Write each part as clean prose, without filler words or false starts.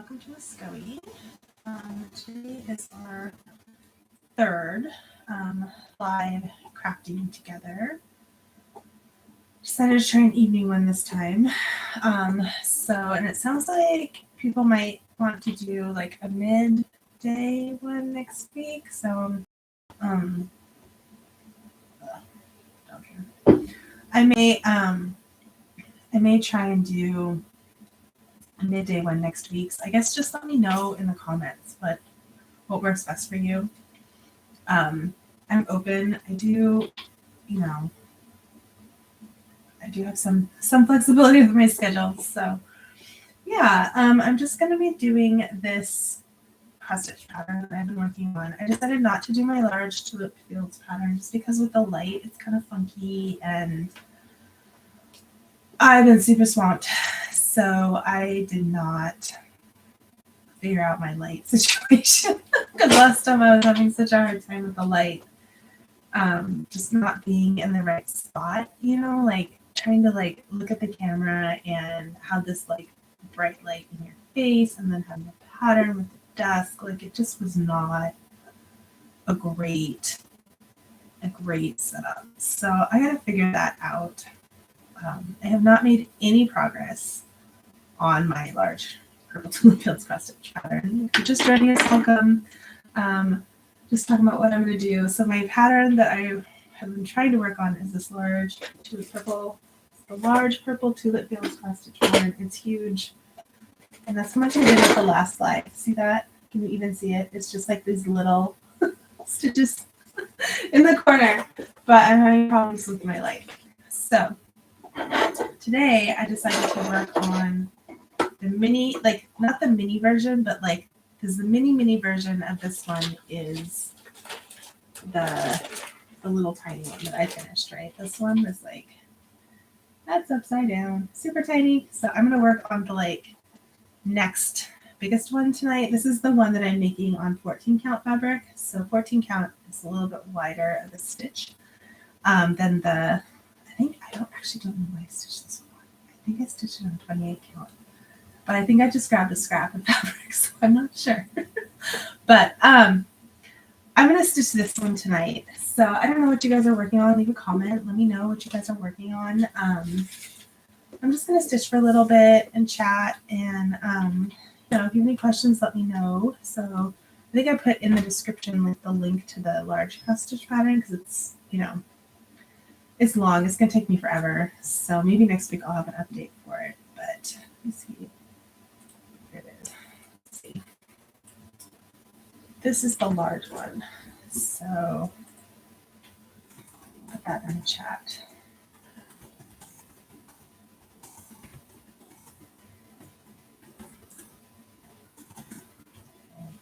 welcome to the SCOE. Today is our third live crafting together. Decided to try an evening one this time. And it sounds like people might want to do like a midday one next week. So down here. I may try and do a midday one next week. So I guess just let me know in the comments what works best for you. I'm open. I do have some flexibility with my schedule. So yeah, I'm just going to be doing this cross stitch pattern that I've been working on. I decided not to do my Large Tulip Fields pattern just because with the light, it's kind of funky and I've been super swamped. So I did not figure out my light situation because last time I was having such a hard time with the light. Just not being in the right spot, like trying to like look at the camera and have this like bright light in your face and then having a pattern with the dusk. Like it just was not a great setup. So I gotta figure that out. I have not made any progress on my Large Purple Tulip Fields cross stitch pattern. If you're just joining us, welcome. Just talking about what I'm going to do. So my pattern that I have been trying to work on is this Large Purple Tulip Fields cross stitch pattern. It's huge, and that's how much I did with the last slide. See that? Can you even see it? It's just like these little stitches in the corner, but I'm having problems with my light. So today I decided to work on the mini, like not the mini version, but like, because the mini version of this one is the little tiny one that I finished, right? This one is like, that's upside down, super tiny. So I'm going to work on the like next biggest one tonight. This is the one that I'm making on 14 count fabric. So 14 count is a little bit wider of a stitch than the, I don't know why I stitched this one. I think I stitched it on 28 count. But I think I just grabbed a scrap of fabric, so I'm not sure. But I'm going to stitch this one tonight. So I don't know what you guys are working on. Leave a comment. Let me know what you guys are working on. I'm just going to stitch for a little bit and chat. And, if you have any questions, let me know. So I think I put in the description like the link to the large cross stitch pattern because it's, it's long. It's going to take me forever. So maybe next week I'll have an update for it. But let me see. This is the large one, so put that in the chat.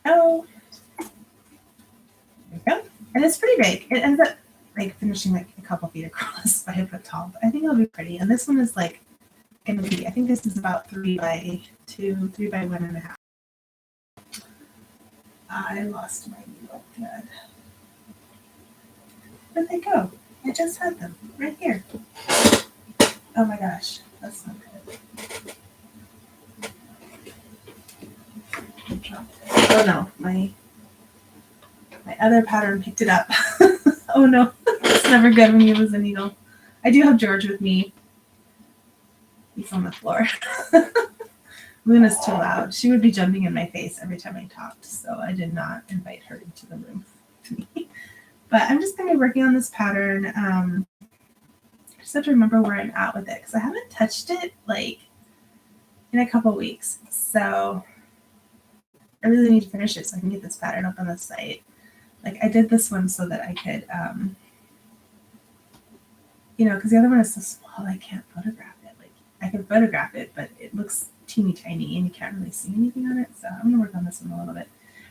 Oh, there we go. And it's pretty big. It ends up like finishing like a couple feet across by a foot tall, but I think it'll be pretty. And this one is like going to be, I think this is about 3 by 2, 3 by 1.5. I lost my needle thread. Where'd they go? I just had them right here. Oh my gosh, that's not good. Oh no, my other pattern picked it up. Oh no, it's never good when you lose a needle. I do have George with me. He's on the floor. Luna's too loud. She would be jumping in my face every time I talked, so I did not invite her into the room with me. But I'm just going to be working on this pattern. I just have to remember where I'm at with it because I haven't touched it like in a couple weeks. So I really need to finish it so I can get this pattern up on the site. Like I did this one so that I could, because the other one is so small I can't photograph it. Like I can photograph it, but it looks teeny tiny and you can't really see anything on it. So I'm going to work on this one a little bit.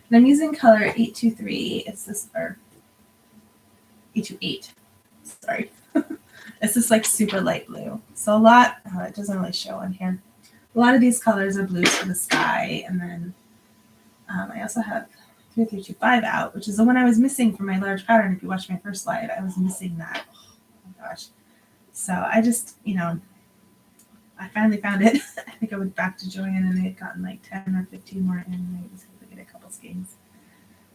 And I'm using color 823. It's this, or 828. Sorry. It's this like super light blue. So a lot, it doesn't really show on here. A lot of these colors are blues for the sky. And then I also have 3325 out, which is the one I was missing from my large pattern. If you watched my first slide, I was missing that. Oh my gosh. So I just, I finally found it. I think I went back to Joanne and they had gotten like 10 or 15 more in, and I was able to get a couple skeins.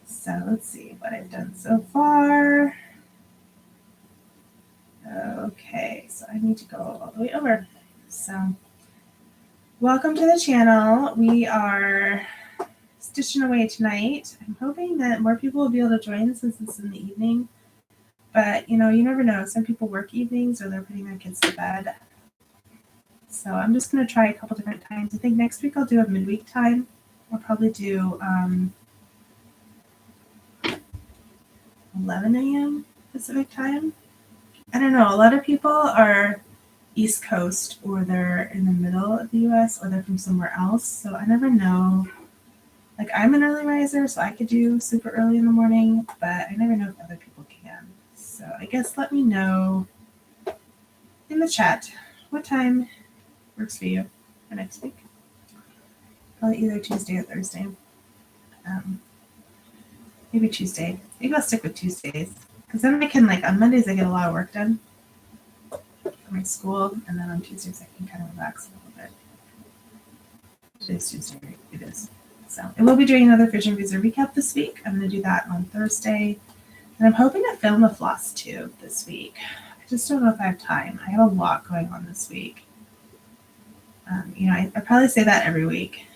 So let's see what I've done so far. Okay, so I need to go all the way over. So welcome to the channel. We are stitching away tonight. I'm hoping that more people will be able to join since it's in the evening. But, you know, you never know. Some people work evenings or they're putting their kids to bed. So I'm just going to try a couple different times. I think next week I'll do a midweek time. I'll probably do 11 a.m. Pacific time. I don't know. A lot of people are East Coast, or they're in the middle of the U.S., or they're from somewhere else. So I never know. Like, I'm an early riser, so I could do super early in the morning, but I never know if other people can. So I guess let me know in the chat what time works for you for next week. Probably either Tuesday or Thursday. Maybe Tuesday. Maybe I'll stick with Tuesdays. Because then I can, like, on Mondays I get a lot of work done for my school, and then on Tuesdays I can kind of relax a little bit. Today's Tuesday, right? It is. So I will be doing another Vision Visa recap this week. I'm going to do that on Thursday. And I'm hoping to film a floss tube this week. I just don't know if I have time. I have a lot going on this week. You know, I probably say that every week.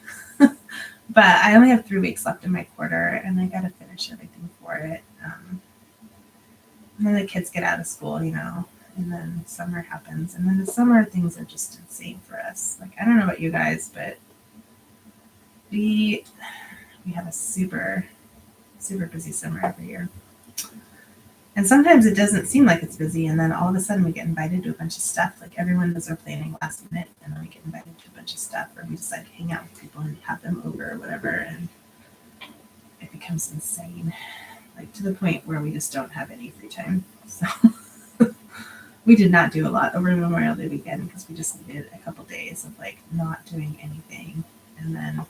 But I only have 3 weeks left in my quarter, and I got to finish everything for it. And then the kids get out of school, you know, and then summer happens. And then the summer things are just insane for us. Like, I don't know about you guys, but we have a super, super busy summer every year. And sometimes it doesn't seem like it's busy, and then all of a sudden we get invited to a bunch of stuff. Like, everyone does their planning last minute, and then we get invited to a bunch of stuff, or we decide to hang out with people and have them over or whatever, and it becomes insane. Like, to the point where we just don't have any free time. So we did not do a lot over Memorial Day weekend because we just needed a couple days of, like, not doing anything. And then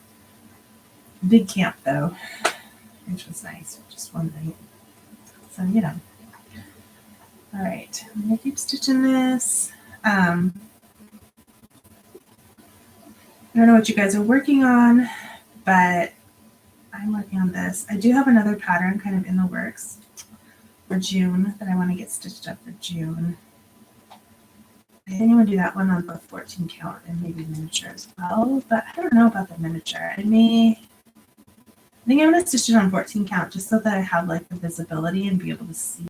big camp, though, which was nice, just one night. So, you know. All right, I'm going to keep stitching this. I don't know what you guys are working on, but I'm working on this. I do have another pattern kind of in the works for June that I want to get stitched up for June. I think I'm going to do that one on both 14 count and maybe miniature as well, but I don't know about the miniature. I think I'm going to stitch it on 14 count just so that I have, like, the visibility and be able to see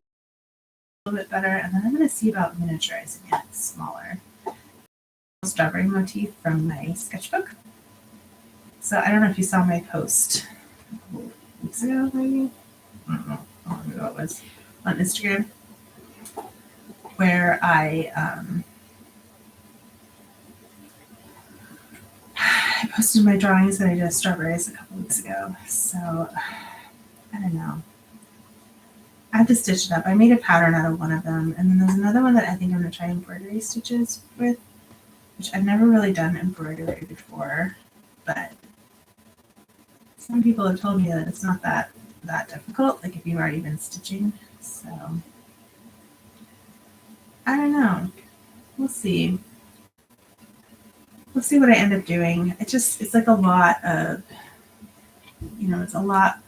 a little bit better. And then I'm going to see about miniaturizing it smaller. Strawberry motif from my sketchbook. So I don't know if you saw my post a couple weeks ago, maybe. I don't know how long ago it was, on Instagram, where I posted my drawings that I did of strawberries a couple weeks ago. So I don't know. I have to stitch it up. I made a pattern out of one of them, and then there's another one that I think I'm going to try embroidery stitches with, which I've never really done embroidery before, but some people have told me that it's not that difficult, like if you've already been stitching. So I don't know. We'll see. We'll see what I end up doing. It's like a lot of, you know, it's a lot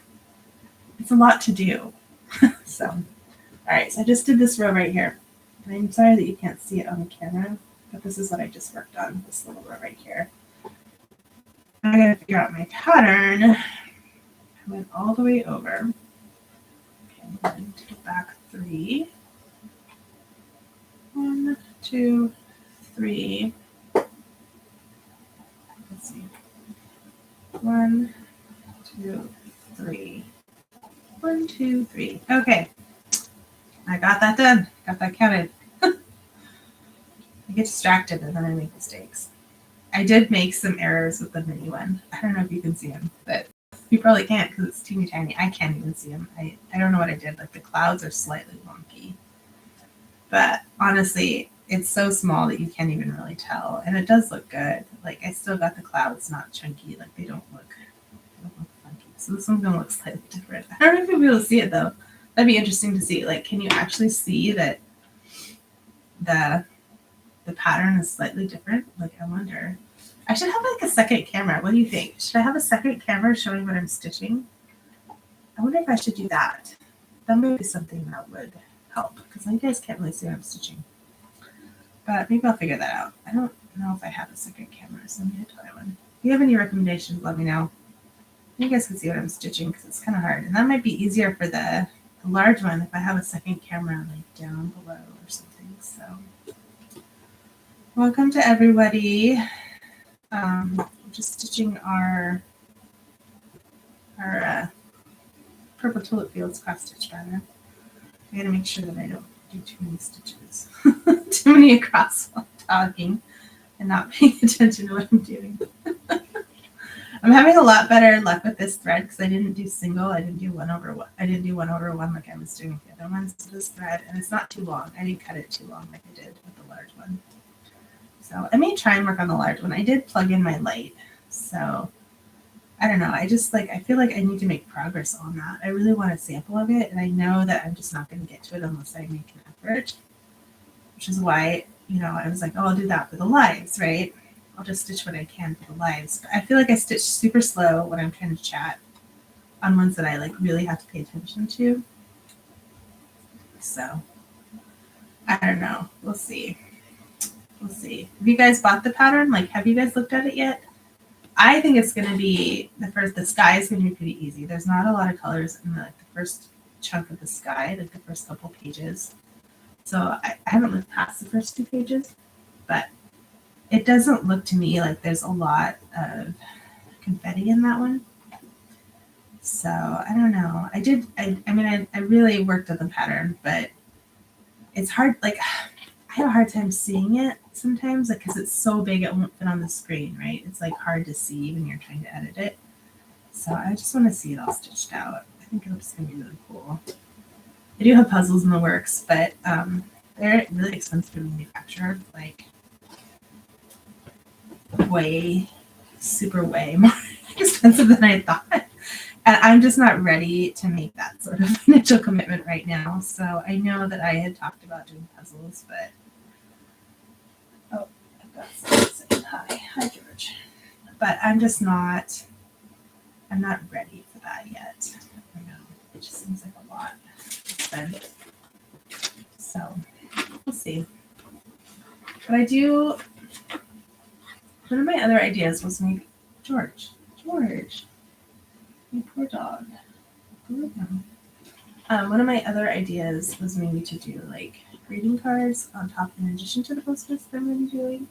to do. So, all right, so I just did this row right here. And I'm sorry that you can't see it on the camera, but this is what I just worked on, this little row right here. I gotta figure out my pattern. I went all the way over. Okay, I'm going to go back 3. 1, 2, 3. Let's see. 1, 2, 3. 1, 2, 3. Okay. I got that done. Got that counted. I get distracted and then I make mistakes. I did make some errors with the mini one. I don't know if you can see them, but you probably can't because it's teeny tiny. I can't even see them. I don't know what I did. Like, the clouds are slightly wonky. But honestly, it's so small that you can't even really tell. And it does look good. Like, I still got the clouds not chunky. Like, they don't look funky. So this one's going to look slightly different. I don't know if you'll be able to see it, though. That'd be interesting to see. Like, can you actually see that the the pattern is slightly different. Like, I wonder. I should have like a second camera. What do you think? Should I have a second camera showing what I'm stitching? I wonder if I should do that. That might be something that would help because you guys can't really see what I'm stitching. But maybe I'll figure that out. I don't know if I have a second camera, so I'm going to try one. If you have any recommendations, let me know. You guys can see what I'm stitching because it's kind of hard. And that might be easier for the large one if I have a second camera like down below or something. So welcome to everybody. Just stitching our Purple Tulip Fields cross stitch pattern. I gotta make sure that I don't do too many stitches, too many across while talking and not paying attention to what I'm doing. I'm having a lot better luck with this thread because I didn't do single. I didn't do 1/1. I didn't do 1/1 like I was doing with the other ones. So this thread, and it's not too long. I didn't cut it too long like I did with the large one. So I may try and work on the large one. I did plug in my light, so I don't know. I just I feel like I need to make progress on that. I really want a sample of it, and I know that I'm just not going to get to it unless I make an effort, which is why, I was like, oh, I'll do that for the lives, right? I'll just stitch what I can for the lives. But I feel like I stitch super slow when I'm trying to chat on ones that I really have to pay attention to. So I don't know. We'll see. We'll see. Have you guys bought the pattern? Have you guys looked at it yet? I think it's going to be the sky is going to be pretty easy. There's not a lot of colors in the first chunk of the sky, the first couple pages. So I haven't looked past the first 2 pages, but it doesn't look to me like there's a lot of confetti in that one. So I don't know. I really worked on the pattern, but it's hard. I have a hard time seeing it sometimes, because it's so big it won't fit on the screen, right? It's hard to see when you're trying to edit it. So I just want to see it all stitched out. I think it's going to be really cool. I do have puzzles in the works, but they're really expensive to manufacture, way more expensive than I thought. And I'm just not ready to make that sort of financial commitment right now. So I know that I had talked about doing puzzles, but I've got someone saying hi George. But I'm not ready for that yet. I know it just seems like a lot to spend. So we'll see. But I do. One of my other ideas was maybe George, my poor dog. One of my other ideas was maybe to do greeting cards on top in addition to the postcards that I'm going to be doing.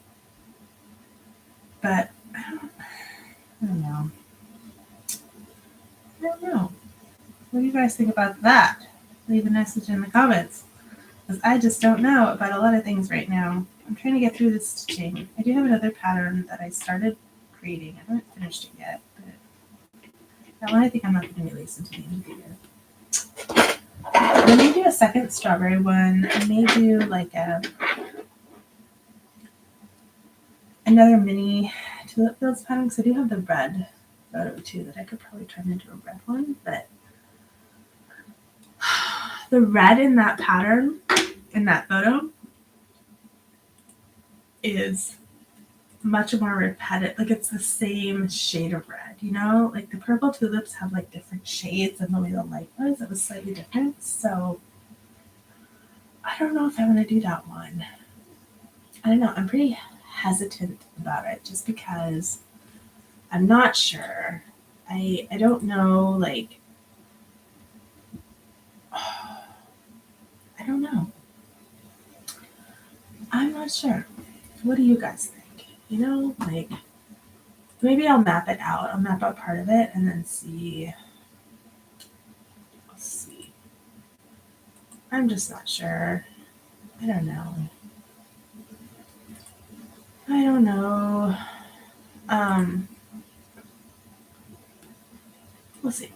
But I don't know. What do you guys think about that? Leave a message in the comments, because I just don't know about a lot of things right now. I'm trying to get through this stitching. I do have another pattern that I started creating. I haven't finished it yet, but that one I think I'm not going to release until the end of the year. I may do a second strawberry one. I may do another mini tulip fields pattern, because I do have the red photo too that I could probably turn into a red one, but the red in that pattern, in that photo, is much more repetitive. It's the same shade of red, the purple tulips have different shades, and the way the light was, it was slightly different. So I don't know if I want to do that one. I don't know. I'm pretty hesitant about it just because I'm not sure. I don't know, I don't know. I'm not sure. What do you guys think? Maybe I'll map it out. I'll map out part of it and then see. Let's see. I'm just not sure. I don't know. We'll see.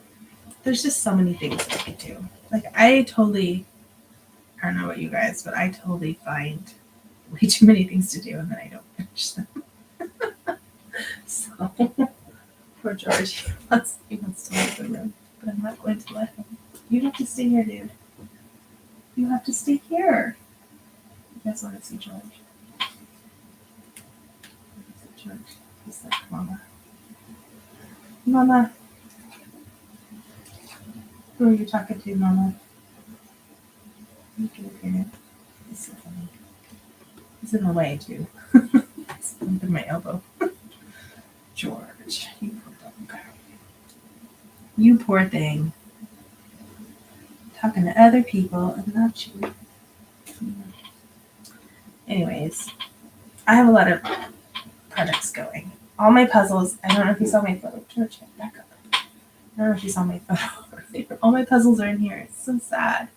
There's just so many things I could do. I don't know about you guys, but I totally find way too many things to do and then I don't finish them. So, poor George, he wants to leave the room, but I'm not going to let him. You have to stay here, dude. You have to stay here. You guys want to see George? George. He's like, Mama. Mama. Who are you talking to, Mama? You can hear it. He's so funny. He's in the way, too. It's bumping my elbow. George, you poor dog. You poor thing. Talking to other people and not you. Anyways, I have a lot of projects going. All my puzzles, I don't know if you saw my photo. George, back up. I don't know if you saw my photo. All my puzzles are in here. It's so sad.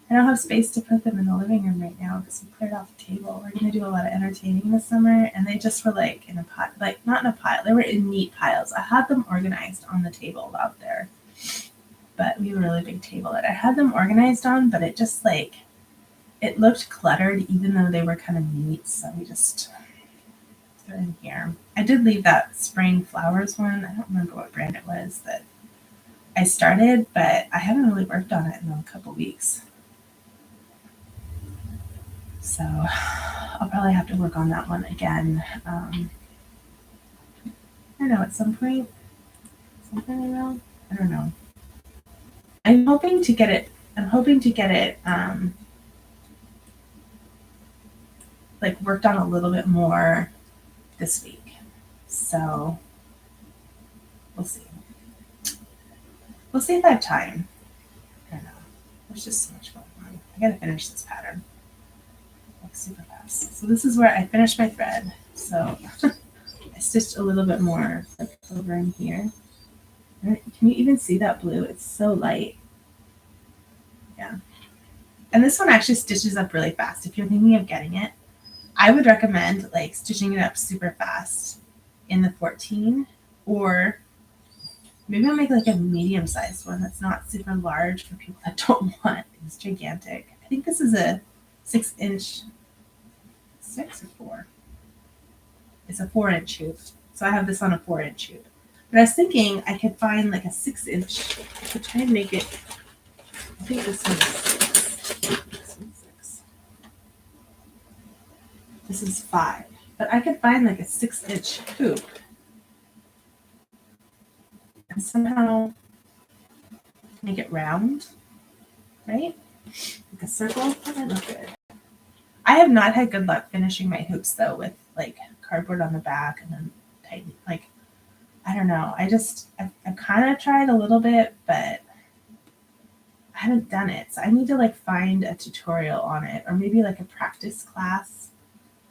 I don't have space to put them in the living room right now because we cleared off the table. We're going to do a lot of entertaining this summer, and they just were like in a pile, like not in a pile. They were in neat piles. I had them organized on the table out there, but we have a really big table that I had them organized on, but it just like, it looked cluttered even though they were kind of neat, so we just threw it in here. I did leave that spring flowers one. I don't remember what brand it was that I started, but I haven't really worked on it in a couple weeks. So I'll probably have to work on that one again. I don't know, at some point, something around, I don't know. I'm hoping to get it, like worked on a little bit more this week. So we'll see. We'll see if I have time. I don't know. There's just so much going on. I gotta finish this pattern. Like super fast. So this is where I finished my thread. So I stitched a little bit more like over in here. Can you even see that blue? It's so light. Yeah. And this one actually stitches up really fast. If you're thinking of getting it, I would recommend like stitching it up super fast in the 14, or maybe I'll make like a medium sized one that's not super large for people that don't want. It's gigantic. I think this is a 6-inch, 6 or 4. It's a 4-inch hoop. So I have this on a 4-inch hoop. But I was thinking I could find like a 6-inch. I could try and make it. I think this one is 6. This one's 6. This is 5. But I could find like a 6-inch hoop and somehow make it round, right? Like a circle. That might look good. I have not had good luck finishing my hoops though with like cardboard on the back and then tighten. Like, I don't know. I've kind of tried a little bit, but I haven't done it. So I need to like find a tutorial on it, or maybe like a practice class.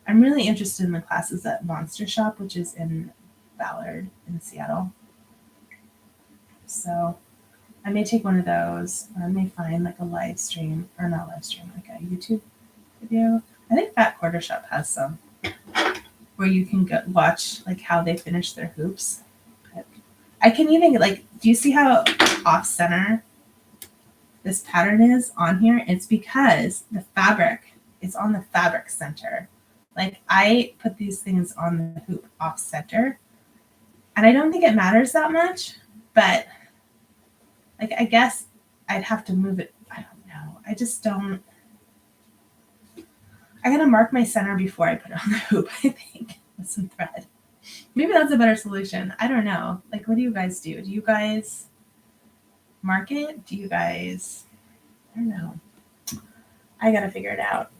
I'm really interested in the classes at Monster Shop, which is in Ballard in Seattle. So I may take one of those, or I may find like a live stream, or not live stream, like a YouTube video. I think Fat Quarter Shop has some where you can go watch like how they finish their hoops. But I can even like, do you see how off center this pattern is on here? It's because the fabric is on the fabric center. Like I put these things on the hoop off center, and I don't think it matters that much, but like I guess I'd have to move it. I don't know. I just don't. I gotta mark my center before I put it on the hoop, I think, with some thread. Maybe that's a better solution. I don't know. Like, what do you guys do? Do you guys mark it? Do you guys, I don't know. I gotta figure it out.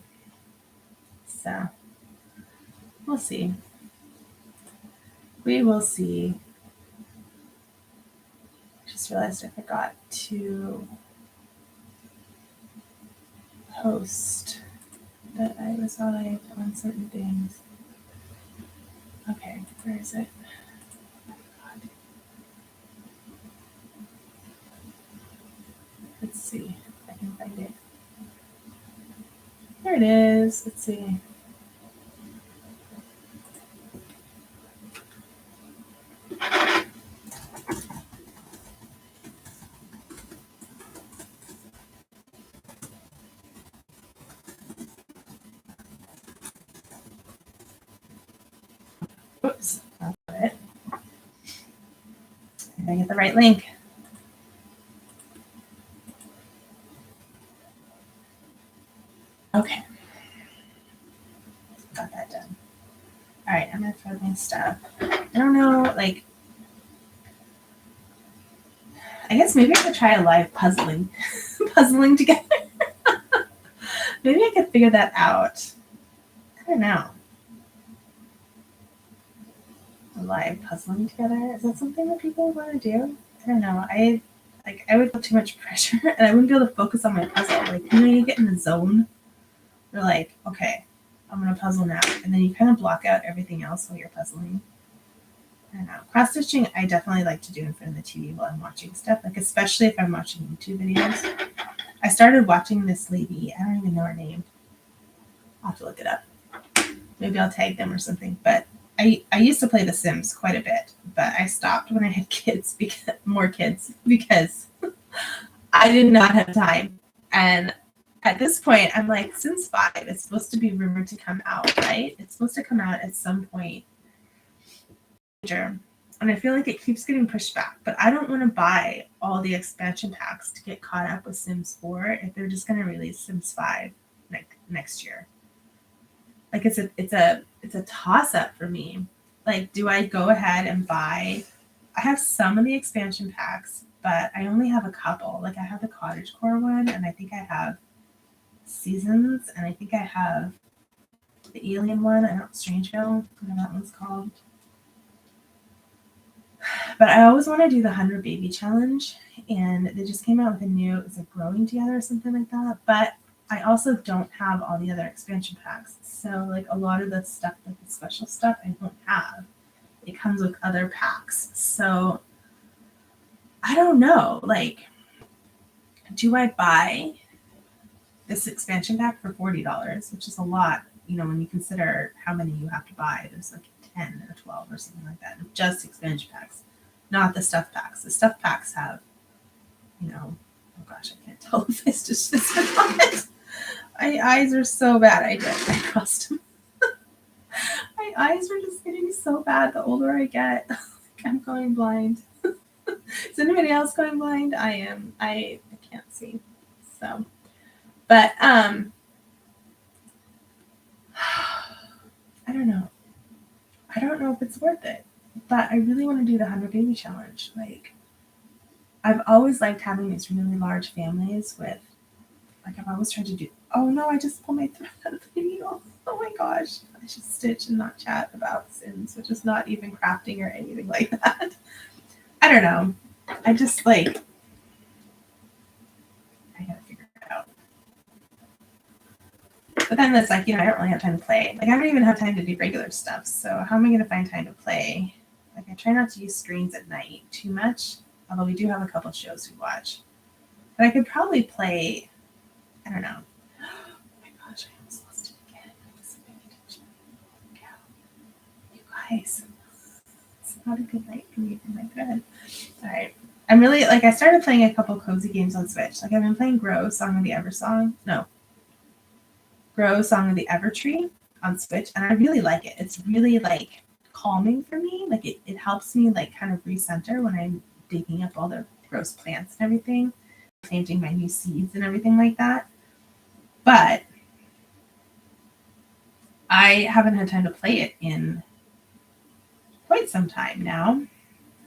So, we'll see. We will see. Just realized I forgot to post that I was live on certain things. Okay, where is it? Let's see if I can find it. There it is. Let's see. Oops, I'll put it. Did I get the right link? Okay. Got that done. All right, I'm gonna throw my stuff. I don't know, like, I guess maybe I could try a live puzzling together. Maybe I could figure that out. I don't know. Live puzzling together. Is that something that people want to do? I don't know. I would feel too much pressure and I wouldn't be able to focus on my puzzle. Like, you get in the zone. You're like, okay, I'm gonna puzzle now. And then you kind of block out everything else while you're puzzling. I don't know. Cross stitching I definitely like to do in front of the TV while I'm watching stuff. Like, especially if I'm watching YouTube videos. I started watching this lady, I don't even know her name. I'll have to look it up. Maybe I'll tag them or something. But I used to play The Sims quite a bit, but I stopped when I had kids, more kids, because I did not have time. And at this point, I'm like, Sims 5 is supposed to be rumored to come out, right? It's supposed to come out at some point. And I feel like it keeps getting pushed back, but I don't want to buy all the expansion packs to get caught up with Sims 4 if they're just going to release Sims 5 next year. Like, it's a toss up for me. Like, do I go ahead and buy? I have some of the expansion packs, but I only have a couple. Like, I have the cottagecore one, and I think I have Seasons, and I think I have the alien one. I don't Strangeville, whatever that one's called. But I always want to do the 100 Baby Challenge, and they just came out with a new, is it Growing Together or something like that? But I also don't have all the other expansion packs. So, like, a lot of the stuff, like the special stuff, I don't have. It comes with other packs. So, I don't know. Like, do I buy this expansion pack for $40, which is a lot, when you consider how many you have to buy? There's like 10 or 12 or something like that. Just expansion packs, not the stuff packs. The stuff packs have, oh gosh, I can't tell if it's just this or not. My eyes are so bad. I crossed them. My eyes are just getting so bad the older I get. I'm going blind. Is anybody else going blind? I am. I can't see. So, but I don't know. I don't know if it's worth it. But I really want to do the 100 Baby Challenge. Like, I've always liked having these really large families with, like, I've always tried to do, oh no, I just pulled my thread out of the needle. Oh my gosh. I should stitch and not chat about Sims, which is not even crafting or anything like that. I don't know. I just, like, I gotta figure it out. But then it's like, I don't really have time to play. Like, I don't even have time to do regular stuff. So how am I going to find time to play? Like, I try not to use screens at night too much, although we do have a couple shows we watch. But I could probably play, I don't know. Oh my gosh, I almost lost it again. I wasn't paying attention. Yeah. You guys, it's not a good night for me for my bed. All right. I'm really, like, I started playing a couple cozy games on Switch. Like, I've been playing Grow, Song of the Eversong. No. Grow, Song of the Evertree on Switch, and I really like it. It's really, like, calming for me. Like, it helps me, like, kind of recenter when I'm digging up all the gross plants and everything, planting my new seeds and everything like that. But I haven't had time to play it in quite some time now.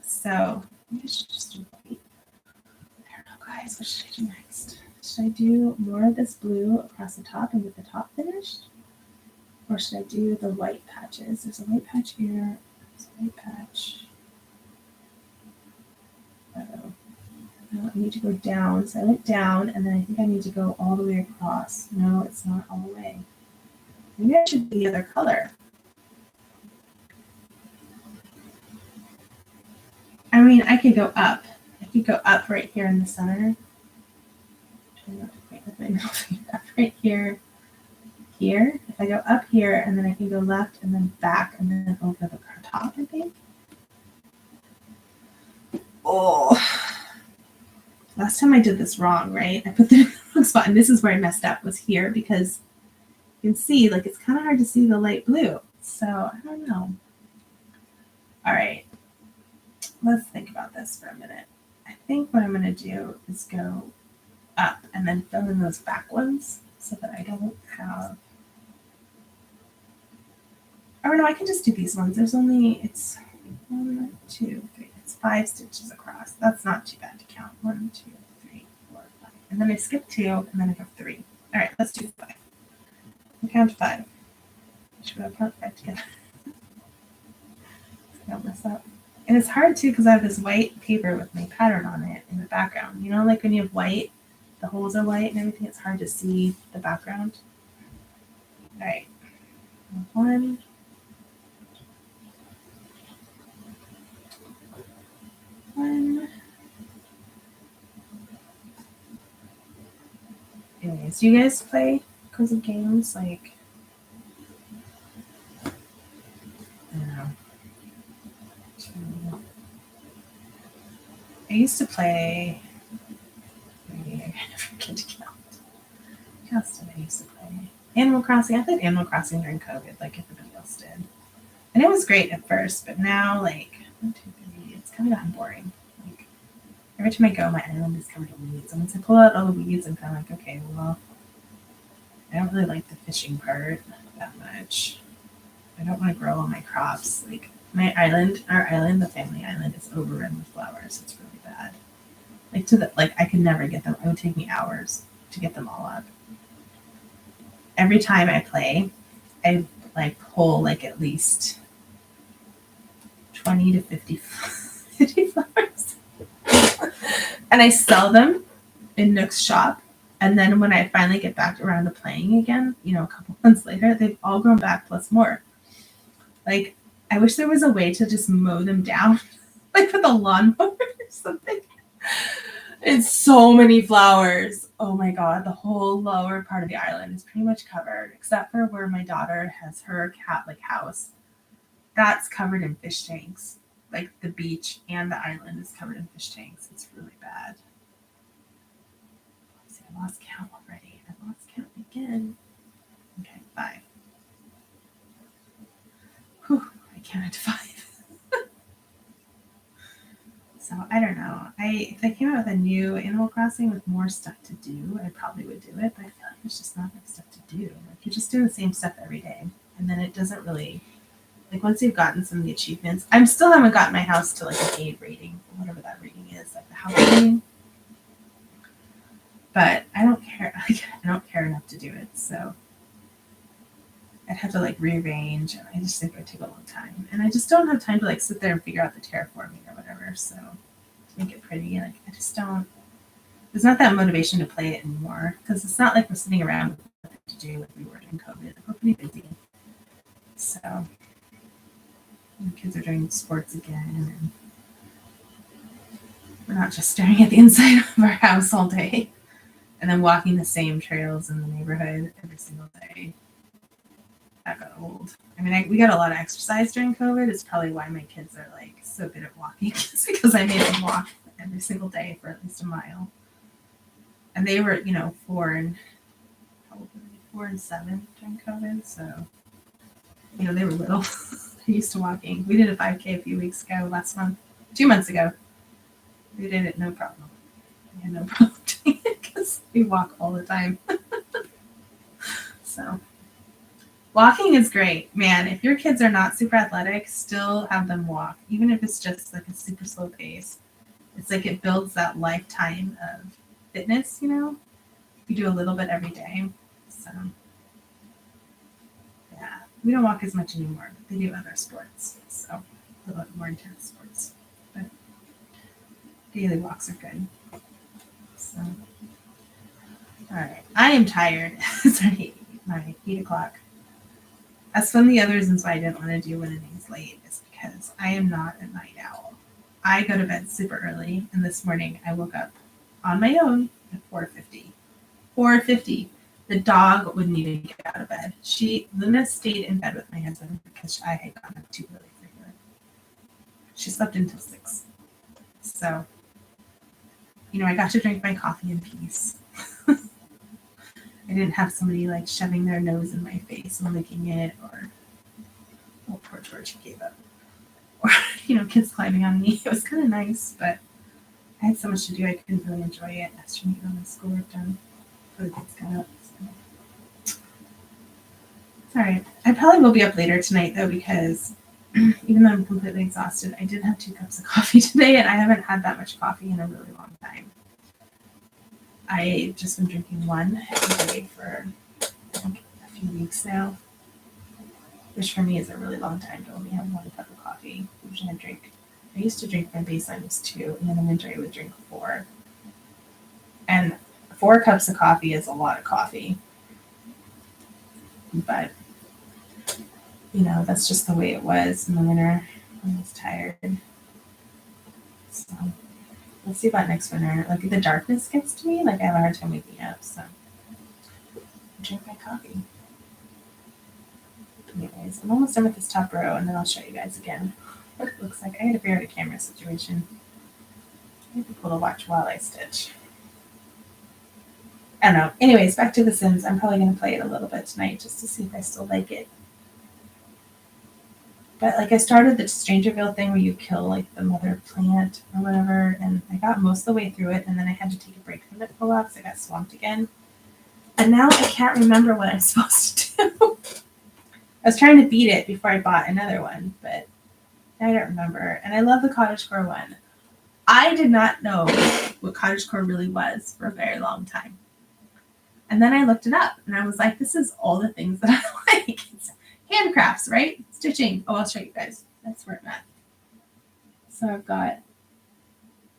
So maybe I should just do white. I don't know, guys. What should I do next? Should I do more of this blue across the top and get the top finished? Or should I do the white patches? There's a white patch here. There's a white patch. Uh-oh. No, I need to go down. So I went down, and then I think I need to go all the way across. No, it's not all the way. Maybe I should do the other color. I mean, I could go up. I could go up right here in the center. Try not to point with my mouth. Up right here. Here. If I go up here, and then I can go left, and then back, and then over the top, I think. Oh. Last time I did this wrong, right? I put the wrong spot, and this is where I messed up, was here, because you can see, like, it's kind of hard to see the light blue. So, I don't know. All right. Let's think about this for a minute. I think what I'm going to do is go up and then fill in those back ones so that I don't have... Or no, I can just do these ones. There's only, it's 1, 2, 3. It's 5 stitches across. That's not too bad to count. 1, 2, 3, 4, 5. And then I skip 2, and then I have 3. All right, let's do 5. We count 5. Should we count 5 together? So I don't mess up. And it's hard too because I have this white paper with my pattern on it in the background. You know, like when you have white, the holes are white and everything, it's hard to see the background. All right. 1. Anyways, do you guys play cozy games? Like, I don't know. I used to play, maybe I forget to count. What else did I used to play? Animal Crossing. I played Animal Crossing during COVID, like everybody else did. And it was great at first, but now, like, 1, 2, 3, it's kind of gotten boring. Like, every time I go, my island is covered in weeds. And once I pull out all the weeds, I'm kind of like, okay, well, I don't really like the fishing part that much. I don't want to grow all my crops. Like, my island, our island, the family island, is overrun with flowers. It's really bad. Like, I could never get them. It would take me hours to get them all up. Every time I play, I like pull like at least 20 to 50 flowers. And I sell them in Nook's shop. And then when I finally get back around to playing again, you know, a couple months later, they've all grown back plus more. Like, I wish there was a way to just mow them down, like with a lawnmower or something. It's so many flowers. Oh my God. The whole lower part of the island is pretty much covered, except for where my daughter has her cat like house. That's covered in fish tanks. Like the beach and the island is covered in fish tanks. It's really bad. See, I lost count already. I lost count again. Okay, 5. Whew, I counted 5. So I don't know. If I came out with a new Animal Crossing with more stuff to do, I probably would do it. But I feel like there's just not enough stuff to do. Like, you're just doing the same stuff every day, and then it doesn't really, like, once you've gotten some of the achievements. I still haven't gotten my house to like an 8 rating, whatever that rating is, like the house rating. But I don't care. Like, I don't care enough to do it. So I'd have to like rearrange, and I just think it would take a long time. And I just don't have time to like sit there and figure out the terraforming or whatever. So to make it pretty, like, I just don't. There's not that motivation to play it anymore because it's not like we're sitting around with nothing to do like we were during COVID. Like, we're pretty busy. So the kids are doing sports again, and we're not just staring at the inside of our house all day and then walking the same trails in the neighborhood every single day. That got old. I mean, we got a lot of exercise during COVID. It's probably why my kids are like so good at walking. It's because I made them walk every single day for at least a mile. And they were, you know, 4 and 7 during COVID. So, you know, they were little. They're used to walking. We did a 5K a few weeks ago, 2 months ago. We did it no problem. We had no problem doing it because we walk all the time. So walking is great, man. If your kids are not super athletic, still have them walk, even if it's just like a super slow pace. It's like it builds that lifetime of fitness, you know. You do a little bit every day. So yeah, we don't walk as much anymore, but they do other sports, so a little bit more intense sports. But daily walks are good. So all right, I am tired. It's already 8 o'clock. That's one of the other reasons why I didn't want to do one of these late is because I am not a night owl. I go to bed super early, and this morning I woke up on my own at 4:50. 4:50. The dog wouldn't even get out of bed. Luna stayed in bed with my husband because I had gotten up too early for her. She slept until 6. So, you know, I got to drink my coffee in peace. I didn't have somebody like shoving their nose in my face and licking it, or, oh, poor George, he gave up. Or, you know, kids climbing on me. It was kind of nice, but I had so much to do, I couldn't really enjoy it. I was trying to get all my schoolwork done before the kids got up. So. Sorry. I probably will be up later tonight though, because even though I'm completely exhausted, I did have 2 cups of coffee today, and I haven't had that much coffee in a really long time. I've just been drinking one every day for I think a few weeks now, which for me is a really long time to only have 1 cup of coffee. Usually I used to drink my baseline was 2, and in the winter I would drink 4. And 4 cups of coffee is a lot of coffee. But, that's just the way it was in the winter when I was tired. So let's see about next winter. Like the darkness gets to me, like I have a hard time waking up, so I drink my coffee. Anyways, I'm almost done with this top row, and then I'll show you guys again what it looks like. I had to figure out a camera situation. It'd be cool to watch while I stitch. I don't know. Anyways, back to The Sims. I'm probably going to play it a little bit tonight just to see if I still like it. But like I started the Strangerville thing where you kill like the mother plant or whatever, and I got most of the way through it, and then I had to take a break from it for a while because I got swamped again. And now I can't remember what I'm supposed to do. I was trying to beat it before I bought another one, but I don't remember. And I love the cottagecore one. I did not know what cottagecore really was for a very long time. And then I looked it up, and I was like, this is all the things that I like. It's handcrafts, right? Stitching. Oh, I'll show you guys. That's where I'm at. So I've got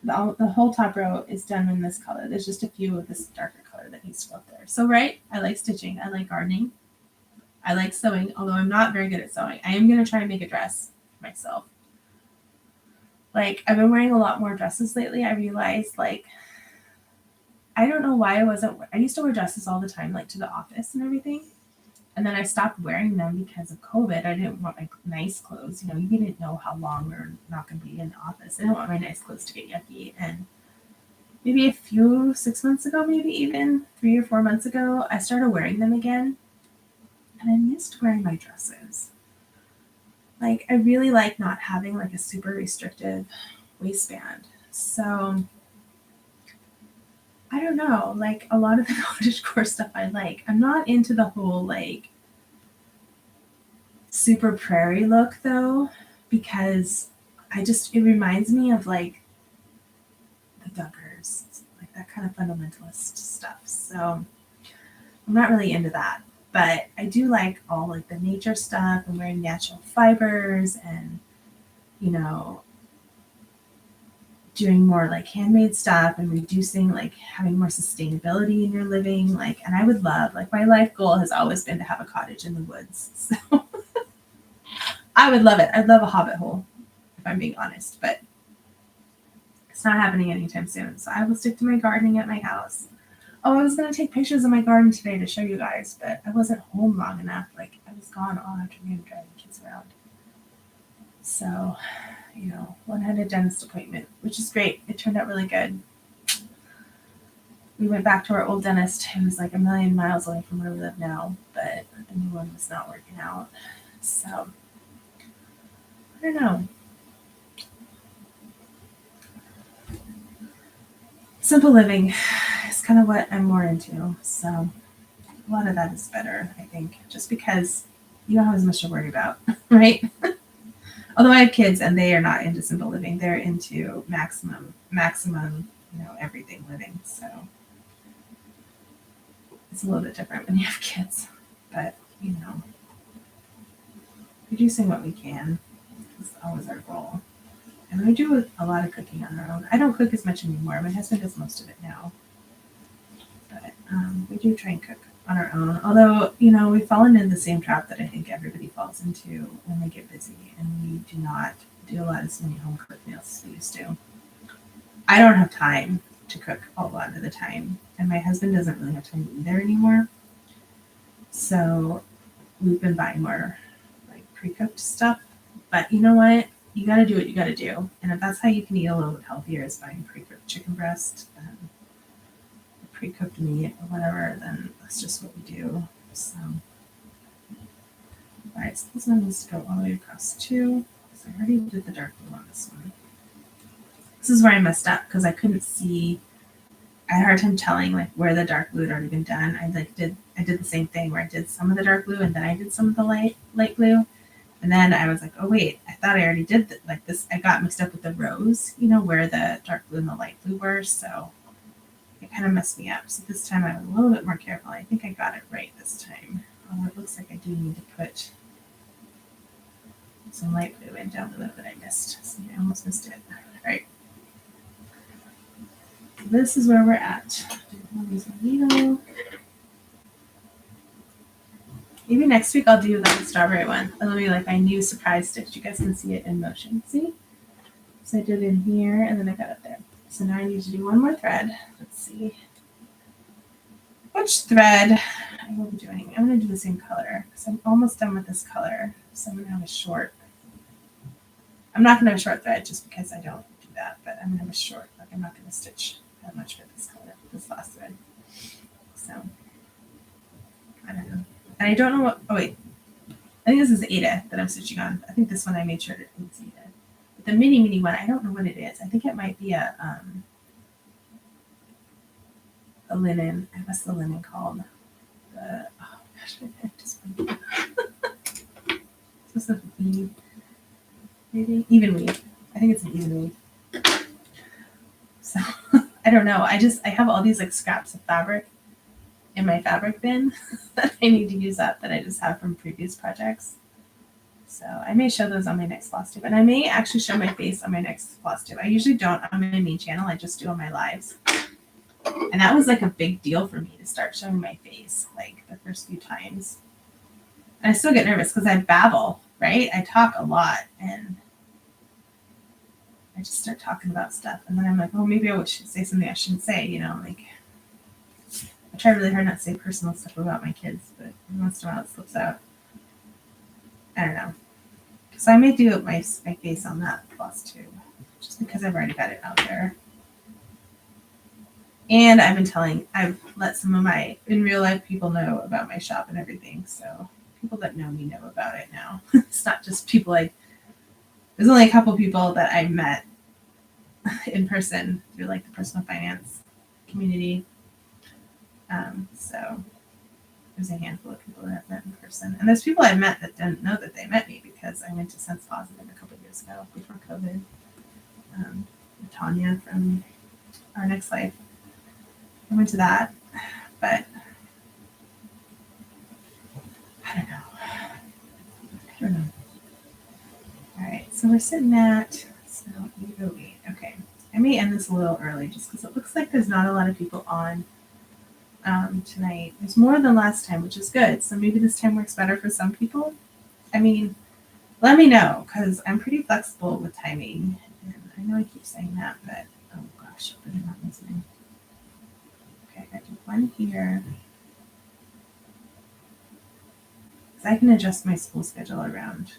the whole top row is done in this color. There's just a few of this darker color that needs to go up there. So, right, I like stitching. I like gardening. I like sewing, although I'm not very good at sewing. I am going to try and make a dress myself. Like, I've been wearing a lot more dresses lately. I realized, like, I don't know why I used to wear dresses all the time, like to the office and everything. And then I stopped wearing them because of COVID. I didn't want my nice clothes. You didn't know how long we were not going to be in the office. I didn't want my nice clothes to get yucky. And maybe 6 months ago, maybe even 3 or 4 months ago, I started wearing them again. And I missed wearing my dresses. Like, I really like not having like a super restrictive waistband. So I don't know, like a lot of the cottagecore stuff I like. I'm not into the whole like super prairie look though, because it reminds me of like the Duggars, like that kind of fundamentalist stuff. So I'm not really into that. But I do like all like the nature stuff and wearing natural fibers and, doing more like handmade stuff and reducing, like having more sustainability in your living. Like, and I would love, like my life goal has always been to have a cottage in the woods. So I would love it. I'd love a hobbit hole, if I'm being honest, but it's not happening anytime soon. So I will stick to my gardening at my house. Oh, I was going to take pictures of my garden today to show you guys, but I wasn't home long enough. Like, I was gone all afternoon driving kids around. So, one had a dentist appointment, which is great. It turned out really good. We went back to our old dentist, who was like a million miles away from where we live now, but the new one was not working out. So, I don't know. Simple living is kind of what I'm more into. So a lot of that is better, I think, just because you don't have as much to worry about, right? Although I have kids and they are not into simple living, they're into maximum, everything living. So it's a little bit different when you have kids, but reducing what we can is always our goal. And we do a lot of cooking on our own. I don't cook as much anymore. My husband does most of it now. But we do try and cook on our own. Although, we've fallen into the same trap that I think everybody falls into when they get busy. And we do not do a lot of many home cooked meals as we used to. I don't have time to cook a lot of the time. And my husband doesn't really have time either anymore. So we've been buying more like pre-cooked stuff. But you know what? You got to do what you got to do. And if that's how you can eat a little bit healthier is buying pre-cooked chicken breast and pre-cooked meat or whatever, then that's just what we do. So, all right, so this one needs to go all the way across too. So I already did the dark blue on this one. This is where I messed up because I couldn't see. I had a hard time telling like where the dark blue had already been done. I did the same thing where I did some of the dark blue and then I did some of the light blue. And then I was like, oh wait, I thought I already did like this. I got mixed up with the rows, where the dark blue and the light blue were. So it kind of messed me up. So this time I was a little bit more careful. I think I got it right this time. Oh, it looks like I do need to put some light blue in down below that I missed. So I almost missed it. All right. This is where we're at. Maybe next week I'll do like the strawberry one. It'll be like my new surprise stitch. You guys can see it in motion. See? So I did it in here and then I got it there. So now I need to do one more thread. Let's see. Which thread I will be doing. I'm going to do the same color because I'm almost done with this color. So I'm going to have a short. I'm not going to have a short thread just because I don't do that, but I'm going to have a short. Like I'm not going to stitch that much for this color, this last thread. So I don't know. And I don't know what, oh wait. I think this is Ada that I'm stitching on. I think this one I made sure it was Ada. But the mini one, I don't know what it is. I think it might be a linen. What's the linen called? Oh gosh, I just this is a weave. Maybe even weave. I think it's an even weave. So I don't know. I have all these like scraps of fabric in my fabric bin that I need to use up that I just have from previous projects. So I may show those on my next floss tube. And I may actually show my face on my next floss tube. I usually don't on my main channel. I just do on my lives. And that was like a big deal for me to start showing my face like the first few times. And I still get nervous because I babble, right? I talk a lot and I just start talking about stuff. And then I'm like, oh, maybe I should say something I shouldn't say, like I try really hard not to say personal stuff about my kids, but once in a while it slips out. I don't know. So I may do my face on that floss tube, just because I've already got it out there. And I've let some of my in real life people know about my shop and everything. So people that know me know about it now. It's not just people there's only a couple people that I met in person through like the personal finance community. So there's a handful of people that I've met in person. And there's people I've met that didn't know that they met me because I went to Sense Positive a couple of years ago before COVID. Tanya from Our Next Life. I went to that, but I don't know. All right, so we're sitting at, okay. I may end this a little early just because it looks like there's not a lot of people on tonight. There's more than last time, which is good. So maybe this time works better for some people. I mean, let me know because I'm pretty flexible with timing. And I know I keep saying that, but oh gosh, I better not listening. Okay, I do one here. Because I can adjust my school schedule around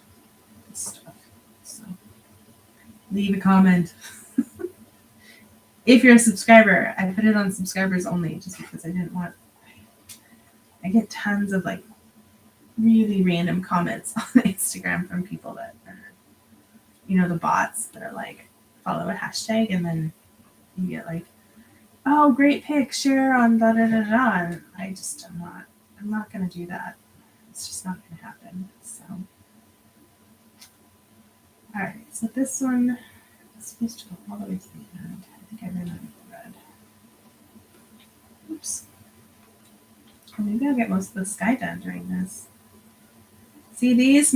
this stuff. So leave a comment. If you're a subscriber, I put it on subscribers only just because I get tons of like really random comments on Instagram from people that are, the bots that are like, follow a hashtag and then you get like, oh, great pic, share on da da da da. And I'm not going to do that. It's just not going to happen. So, all right. So this one is supposed to go all the way to the end. I think I ran out of red. Oops. Or maybe I'll get most of the sky done during this. See, these,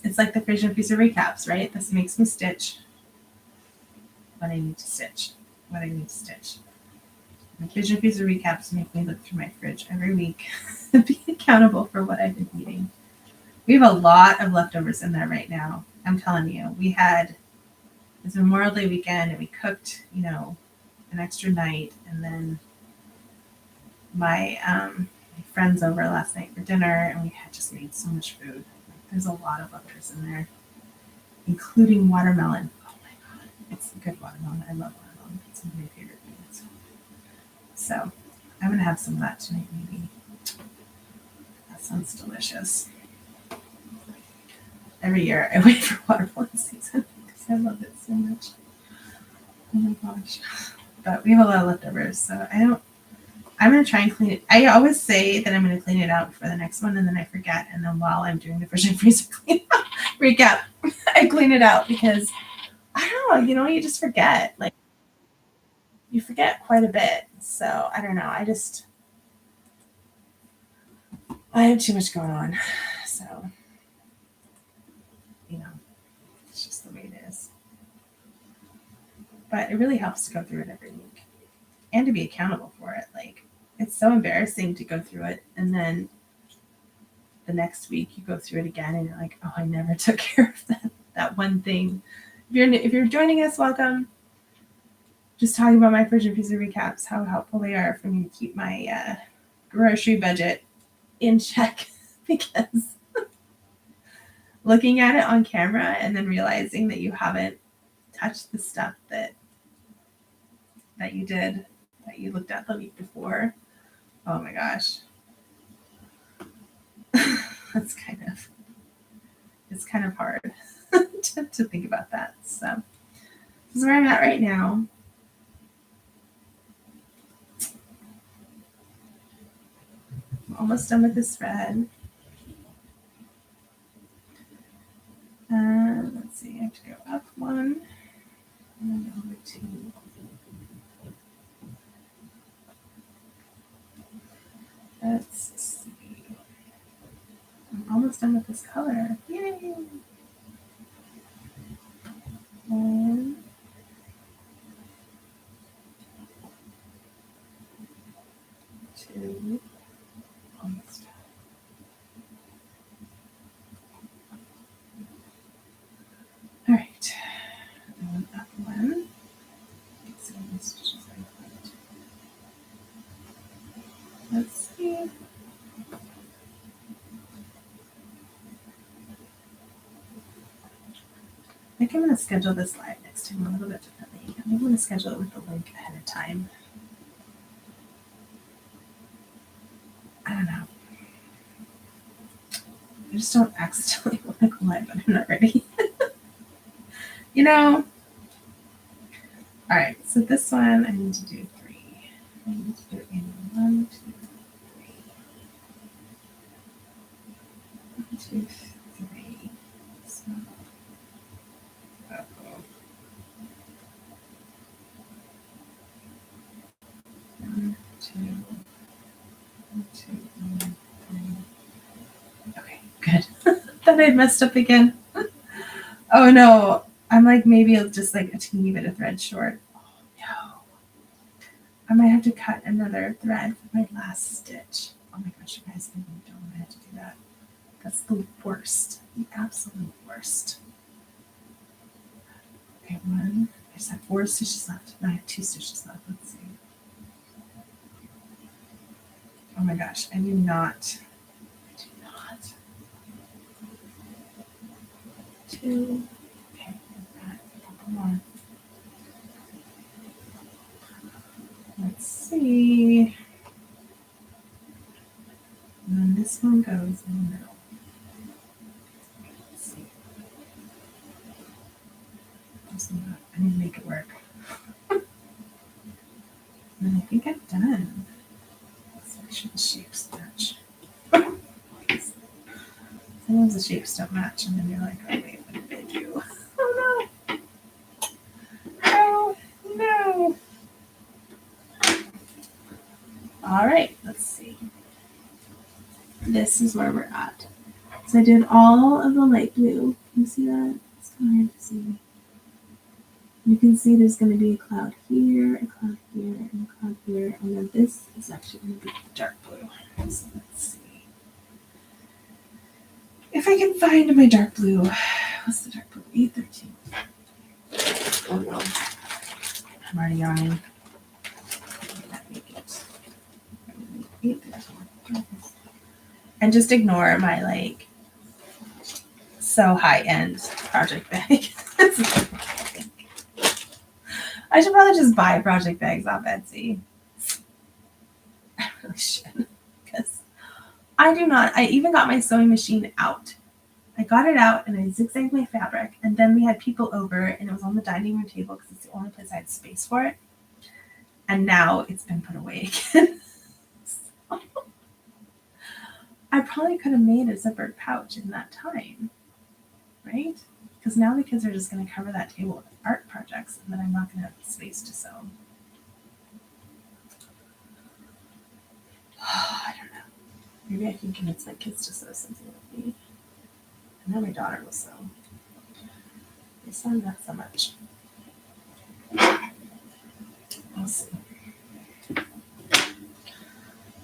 it's like the Frisian Freezer recaps, right? This makes me stitch what I need to stitch. My Frisian Freezer recaps make me look through my fridge every week and be accountable for what I've been eating. We have a lot of leftovers in there right now. I'm telling you, it's Memorial Day weekend and we cooked, an extra night. And then my friends over last night for dinner and we had just made so much food. There's a lot of leftovers in there, including watermelon. Oh my God, it's a good watermelon. I love watermelon. It's one of my favorite foods. So I'm going to have some of that tonight, maybe. That sounds delicious. Every year I wait for watermelon season because I love it so much. Oh my gosh. but we have a lot of leftovers, so I'm going to try and clean it. I always say that I'm going to clean it out for the next one, and then I forget. And then while I'm doing the fridge and freezer clean recap, I clean it out because I don't know, you just forget. Like, you forget quite a bit. So I don't know. I have too much going on. So, it's just the way it is. But it really helps to go through it every week and to be accountable for it. Like, it's so embarrassing to go through it, and then the next week you go through it again and you're like, oh, I never took care of that one thing. If you're joining us, welcome. Just talking about my fridge and freezer recaps, how helpful they are for me to keep my grocery budget in check, because looking at it on camera and then realizing that you haven't touched the stuff that you looked at the week before. Oh my gosh. It's kind of hard to think about that. So this is where I'm at right now. I'm almost done with this thread. Let's see, I have to go up one and then over two. Let's see. I'm almost done with this color. Yay! 1, 2, almost done. All right. Going up one. So this is just like that. Let's see. I think I'm going to schedule this live next time a little bit differently. I'm going to schedule it with the link ahead of time. I don't know. I just don't accidentally want to go live, but I'm not ready. All right, so this one I need to do 3. I need to do it in 1, 2, 3. 1, 2, 3. So, One, two, 1, 2, 3. Okay, good. Thought I'd messed up again. Oh no. I'm like, maybe it's just like a teeny bit of thread short. Oh no. I might have to cut another thread for my last stitch. Oh my gosh, you guys, I don't want to have to do that. That's the worst. The absolute worst. Okay, 1. I just have 4 stitches left. No, I have 2 stitches left. Let's see. Oh my gosh, I do not. 2. Okay, a couple more. Let's see. And then this one goes in the middle. Let's see. I need to make it work. And I think I'm done. Let's make sure the shapes match. Sometimes the shapes don't match, and then you're like, oh wait, what did I do? Oh no. Oh no. All right, let's see. This is where we're at. So I did all of the light blue. Can you see that? It's kind of hard to see. You can see there's going to be a cloud here, a cloud here, and a cloud here. And then this is actually going to be dark blue. So let's see. If I can find my dark blue. What's the dark blue? 813. Oh no. I'm already yawning. Make it 813. And just ignore my like so high-end project bag. I should probably just buy project bags off Etsy. I really should, because I do not. I even got my sewing machine out. I got it out and I zigzagged my fabric, and then we had people over and it was on the dining room table because it's the only place I had space for it. And now it's been put away again. So, I probably could have made a zippered pouch in that time, right? Because now the kids are just going to cover that table with art projects, and then I'm not going to have space to sew. I don't know. Maybe I can convince my kids to sew something with me. And then my daughter will sew. They sew not so much. We'll see.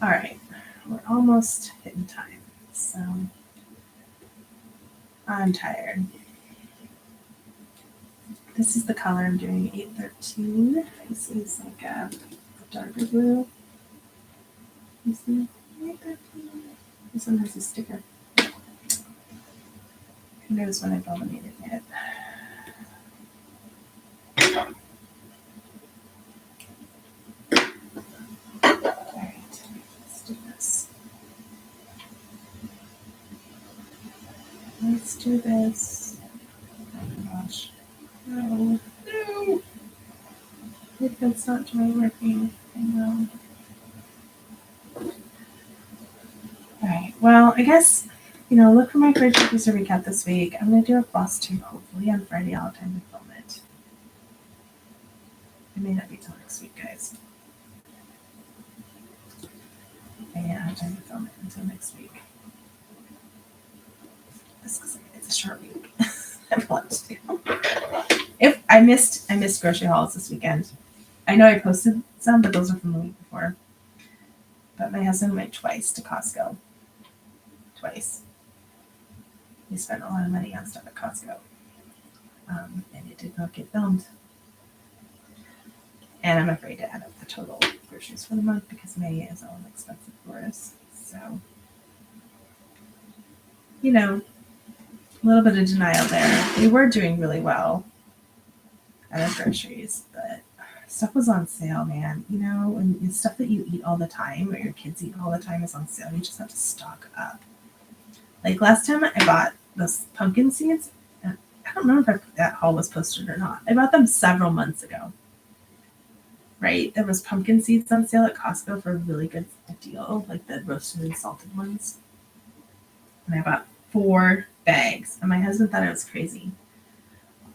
All right, we're almost hitting time, so I'm tired. This is the color I'm doing, 813. This is like a darker blue. You see? 813. This one has a sticker. Who knows when I've laminated it? Alright, let's do this. Let's do this. Oh my gosh. No. No! If that's not dry working, I know. Alright, well, I guess, look for my fridge user recap this week. I'm going to do a floss tube, hopefully on Friday. I'll have time to film it. It may not be till next week, guys. I may not have time to film it until next week. It's a short week. I have a lot to do. If I missed grocery hauls this weekend. I know I posted some, but those are from the week before. But my husband went twice to Costco. Twice. He spent a lot of money on stuff at Costco. And it did not get filmed. And I'm afraid to add up the total groceries for the month because May is all expensive for us. So, a little bit of denial there. We were doing really well at our groceries, but stuff was on sale, man. When it's stuff that you eat all the time or your kids eat all the time is on sale, you just have to stock up. Like last time I bought those pumpkin seeds, I don't remember if that haul was posted or not. I bought them several months ago. Right? There was pumpkin seeds on sale at Costco for a really good deal, like the roasted and salted ones. And I bought 4 bags, and my husband thought I was crazy.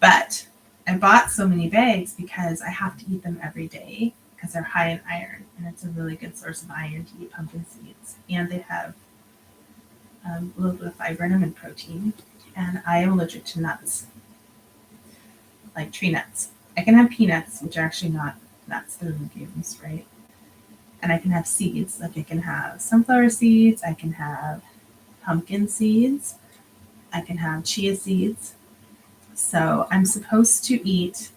But I bought so many bags because I have to eat them every day because they're high in iron, and it's a really good source of iron to eat pumpkin seeds. And they have a little bit of fiber in them and protein. And I am allergic to nuts, like tree nuts. I can have peanuts, which are actually not nuts, they're legumes, right? And I can have seeds, like I can have sunflower seeds, I can have pumpkin seeds, I can have chia seeds. So I'm supposed to eat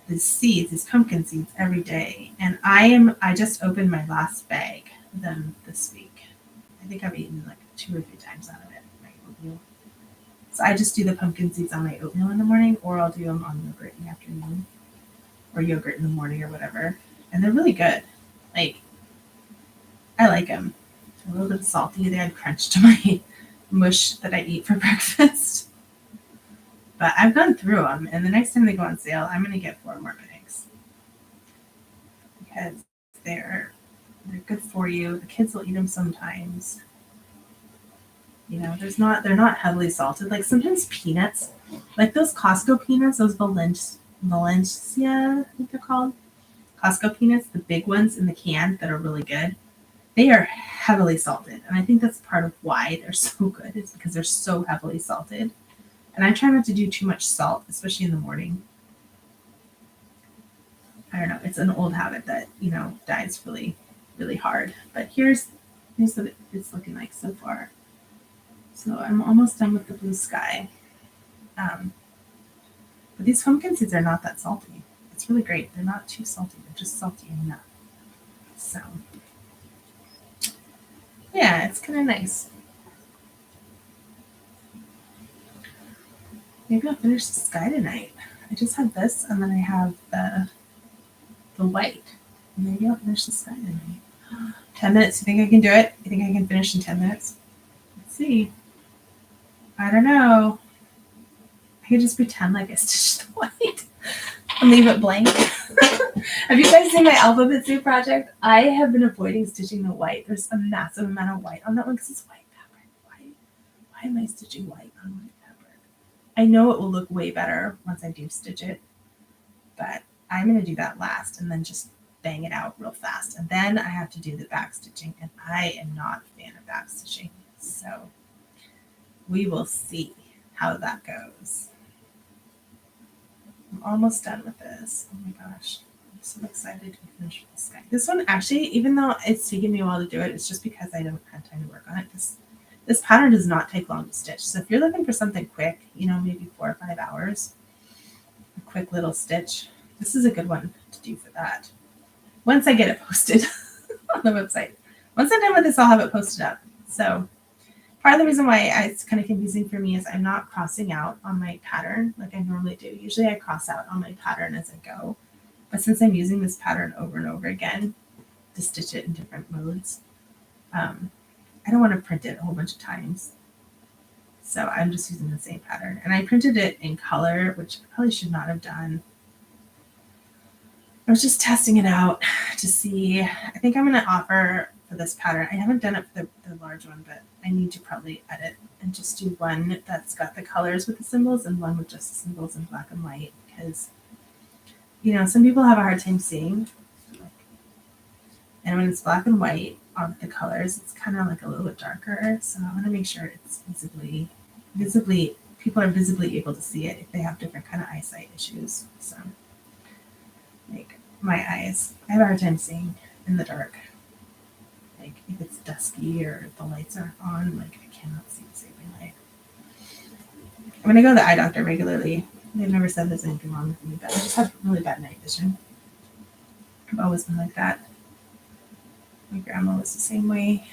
these seeds, these pumpkin seeds, every day. And I just opened my last bag of them this week. I think I've eaten like 2 or 3 times out of it, my oatmeal. So I just do the pumpkin seeds on my oatmeal in the morning, or I'll do them on yogurt in the afternoon, or yogurt in the morning, or whatever. And they're really good. Like, I like them. A little bit salty. They add crunch to my mush that I eat for breakfast. But I've gone through them, and the next time they go on sale, I'm going to get 4 more bags because they're good for you. The kids will eat them sometimes. They're not heavily salted. Like sometimes peanuts, like those Costco peanuts, those Valencia, I think they're called. Costco peanuts, the big ones in the can that are really good. They are heavily salted. And I think that's part of why they're so good. It's because they're so heavily salted. And I try not to do too much salt, especially in the morning. I don't know. It's an old habit that, dies really, really hard. But here's what it's looking like so far. So I'm almost done with the blue sky. But these pumpkin seeds are not that salty. It's really great. They're not too salty. They're just salty enough. So, yeah, it's kind of nice. Maybe I'll finish the sky tonight. I just have this, and then I have the white. Maybe I'll finish the sky tonight. 10 minutes. You think I can do it? You think I can finish in 10 minutes? Let's see. I don't know. I could just pretend like I stitched the white. and leave it blank. Have you guys seen my alphabet soup project? I have been avoiding stitching the white. There's a massive amount of white on that one because it's white fabric. Why am I stitching white on white fabric? I know it will look way better once I do stitch it, but I'm going to do that last and then just bang it out real fast. And then I have to do the back stitching, and I am not a fan of back stitching. So we will see how that goes. I'm almost done with this. Oh my gosh. I'm so excited to finish this guy. This one actually, even though it's taken me a while to do it, it's just because I don't have time to work on it. This pattern does not take long to stitch. So if you're looking for something quick, maybe 4 or 5 hours, a quick little stitch, this is a good one to do for that. Once I get it posted on the website. Once I'm done with this, I'll have it posted up. So part of the reason why it's kind of confusing for me is I'm not crossing out on my pattern like I normally do. Usually I cross out on my pattern as I go. But since I'm using this pattern over and over again to stitch it in different modes, I don't want to print it a whole bunch of times. So I'm just using the same pattern. And I printed it in color, which I probably should not have done. I was just testing it out to see. I think I'm going to offer for this pattern. I haven't done it for the large one, but I need to probably edit and just do one that's got the colors with the symbols and one with just the symbols in black and white. Because, some people have a hard time seeing. And when it's black and white on the colors, it's kind of like a little bit darker. So I want to make sure it's visibly, people are visibly able to see it if they have different kind of eyesight issues. So, like my eyes, I have a hard time seeing in the dark. Like if it's dusky or the lights aren't on, like I cannot see the saving light. I'm going to go to the eye doctor regularly. They've never said there's anything wrong with me, but I just have really bad night vision. I've always been like that. My grandma was the same way.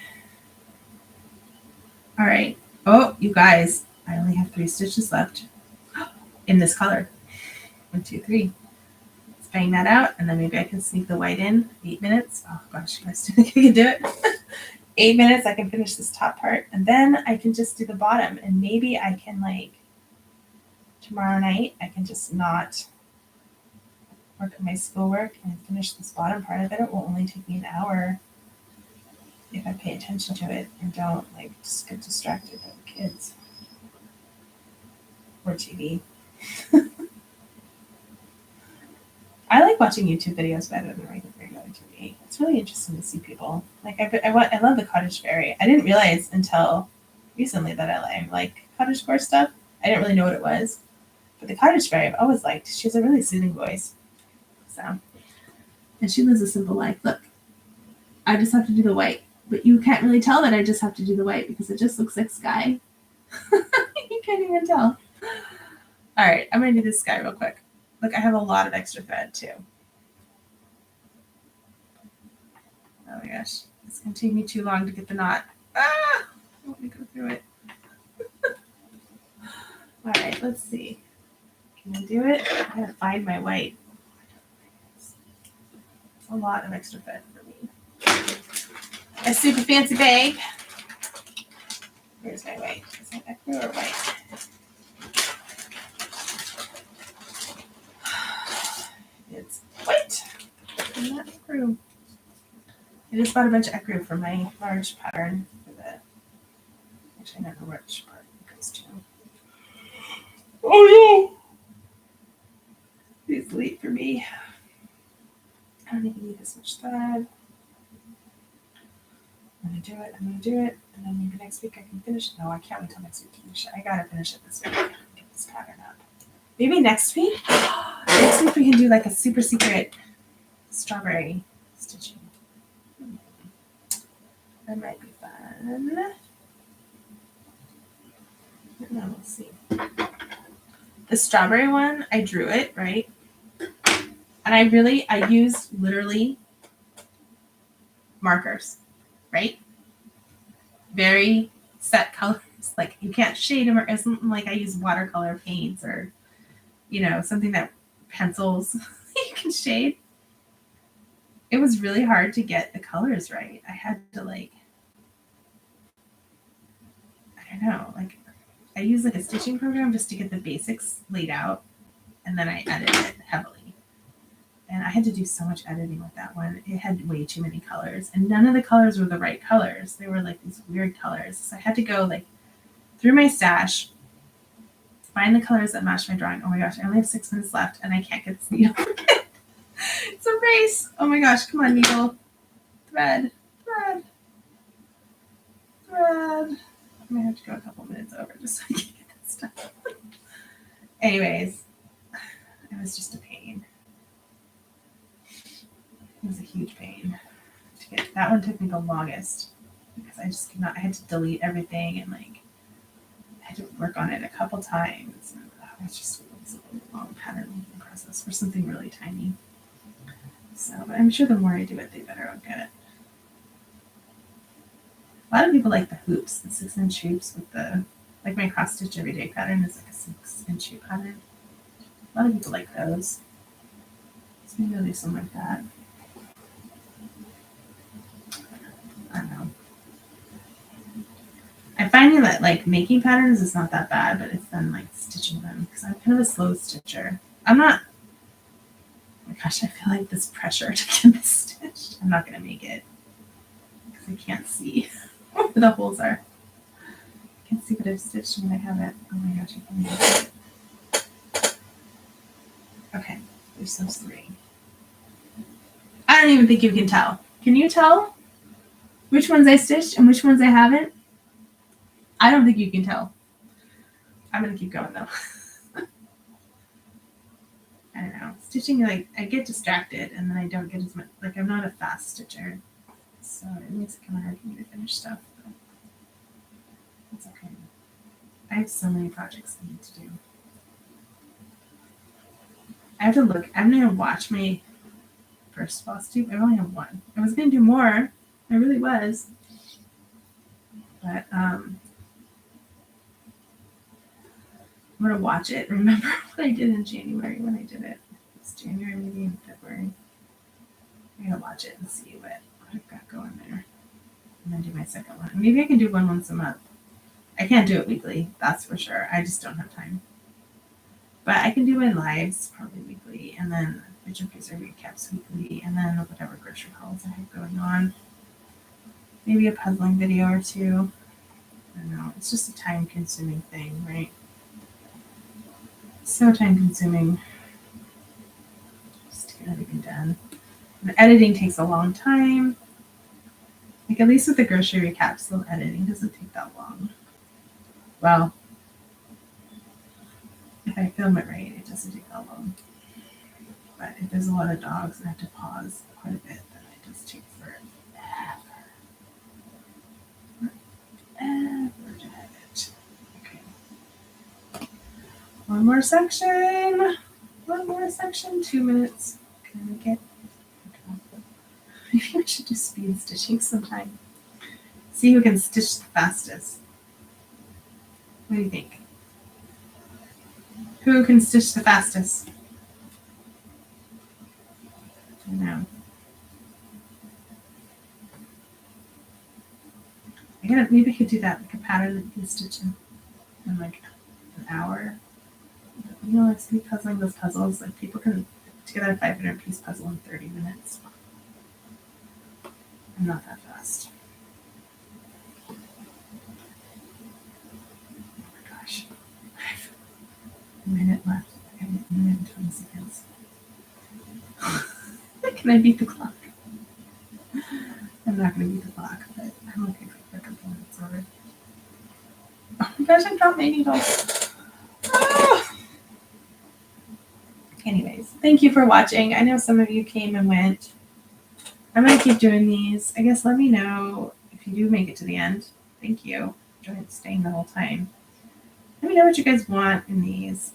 All right. Oh, you guys, I only have 3 stitches left in this color. 1, 2, 3. Let's bang that out, and then maybe I can sneak the white in. 8 minutes. Oh gosh, you guys do think I can do it? 8 minutes, I can finish this top part, and then I can just do the bottom, and maybe I can tomorrow night, I can just not work at my schoolwork and finish this bottom part of it. It will only take me an hour if I pay attention to it and don't just get distracted by the kids or TV. I like watching YouTube videos better than regular TV. It's really interesting to see people. I love the cottage fairy. I didn't realize until recently that I like cottagecore stuff. I didn't really know what it was. But the cottage fairy I've always liked. She has a really soothing voice. So, and she lives a simple life. Look, I just have to do the white. But you can't really tell that I just have to do the white because it just looks like sky. You can't even tell. All right, I'm going to do this sky real quick. Look, I have a lot of extra thread too. Oh my gosh, it's going to take me too long to get the knot. Ah! Let me go through it. All right, let's see. Can I do it? I gotta find my white. It's a lot of extra thread for me. A super fancy bag. Where's my white? Is it ecru or white? It's white. And not ecru. I just bought a bunch of ecru for my large pattern. Actually, I don't know which part it goes to. Oh no! It's late for me. I don't even need this much thread. I'm gonna do it, and then maybe next week I can finish. No, I can't wait till next week to finish it. I gotta finish it this week. Get this pattern up. Maybe next week? Next week we can do a super secret strawberry stitching. That might be fun. No, we'll see. The strawberry one, I drew it, right? And I used literally markers, right? Very set colors. You can't shade them, or isn't I use watercolor paints or, something that pencils you can shade. It was really hard to get the colors right. I had to I don't know, I use a stitching program just to get the basics laid out, and then I edit it heavily. And I had to do so much editing with that one. It had way too many colors, and none of the colors were the right colors. They were like these weird colors. So I had to go like through my stash, find the colors that match my drawing. Oh my gosh, I only have 6 minutes left and I can't get this needle. It's a race. Oh my gosh, come on, needle. Thread. I'm gonna have to go a couple minutes over just so I can get this stuff. Anyways, it was just a pain. It was a huge pain to get. That one took me the longest because I just could not. I had to delete everything and like I had to work on it a couple times. And it was a long pattern making process for something really tiny. So, but I'm sure the more I do it, the better I'll get it. A lot of people like the hoops, the 6-inch hoops with the, like my cross stitch everyday pattern is like a 6-inch hoop pattern. A lot of people like those. So maybe I'll do something like that. I don't know. I'm finding that like making patterns is not that bad, but it's then like stitching them because I'm kind of a slow stitcher. I'm not. Oh my gosh, I feel like this pressure to get this stitched. I'm not gonna make it because I can't see where the holes are. I can't see what I've stitched when I have it. Oh my gosh, I can't make it. Okay, there's those 3. I don't even think you can tell. Can you tell which ones I stitched and which ones I haven't? I don't think you can tell. I'm gonna keep going though. I don't know. Stitching, like, I get distracted and then I don't get as much, like, I'm not a fast stitcher. So it makes it kind of hard for me to finish stuff. But it's okay. I have so many projects I need to do. I have to look. I'm going to watch my first floss tube. I only have 1. I was going to do more. I really was. But I'm going to watch it. Remember what I did in January when I did it. It's January, maybe in February. I'm going to watch it and see what I've got going there. And then do my second one. Maybe I can do one once a month. I can't do it weekly, that's for sure. I just don't have time. But I can do my lives probably weekly, and then Vision Freezer recaps weekly, and then whatever grocery hauls I have going on. Maybe a puzzling video or 2. I don't know. It's just a time-consuming thing, right? So time-consuming just to get everything done. And editing takes a long time. Like at least with the grocery recaps, the editing doesn't take that long. Well, if I film it right, it doesn't take that long. But if there's a lot of dogs and I have to pause quite a bit, then it just takes forever. Forever to edit. Okay. One more section. 2 minutes. Can I make it? Okay. Maybe I should do speed stitching sometime. See who can stitch the fastest. What do you think? Who can stitch the fastest? I know. Maybe I could do that, like a pattern that you can stitch in like an hour. You know, like speed puzzling those puzzles, like people can put together a 500-piece puzzle in 30 minutes. I'm not that fast. Oh my gosh. I have a minute left. I have a minute and 20 seconds. Can I beat the clock? I'm not going to beat the clock, but I'm okay for a couple minutes already. Oh my gosh, I dropped my needle. Ah! Anyways, thank you for watching. I know some of you came and went. I'm going to keep doing these. I guess let me know if you do make it to the end. Thank you for staying the whole time. Let me know what you guys want in these.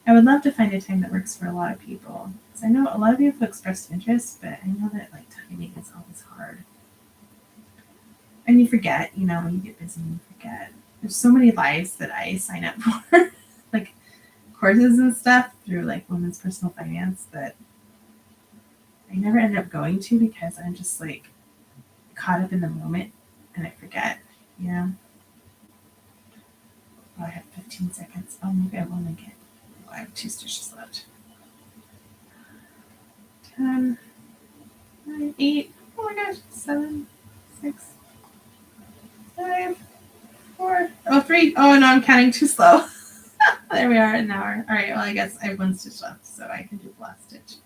I would love to find a time that works for a lot of people. Because I know a lot of people have expressed interest, but I know that like timing is always hard. And you forget, you know, when you get busy, you forget. There's so many lives that I sign up for, like courses and stuff through like Women's Personal Finance that I never end up going to because I'm just like caught up in the moment and I forget, you know. Oh, I have 15 seconds. Oh, maybe I will make it. Oh, I have 2 stitches left. 10, 9, 8, oh my gosh, 7, 6, 5, 4, oh, 3. Oh, no, I'm counting too slow. There we are, an hour. All right, well, I guess I have 1 stitch left, so I can do the last stitch.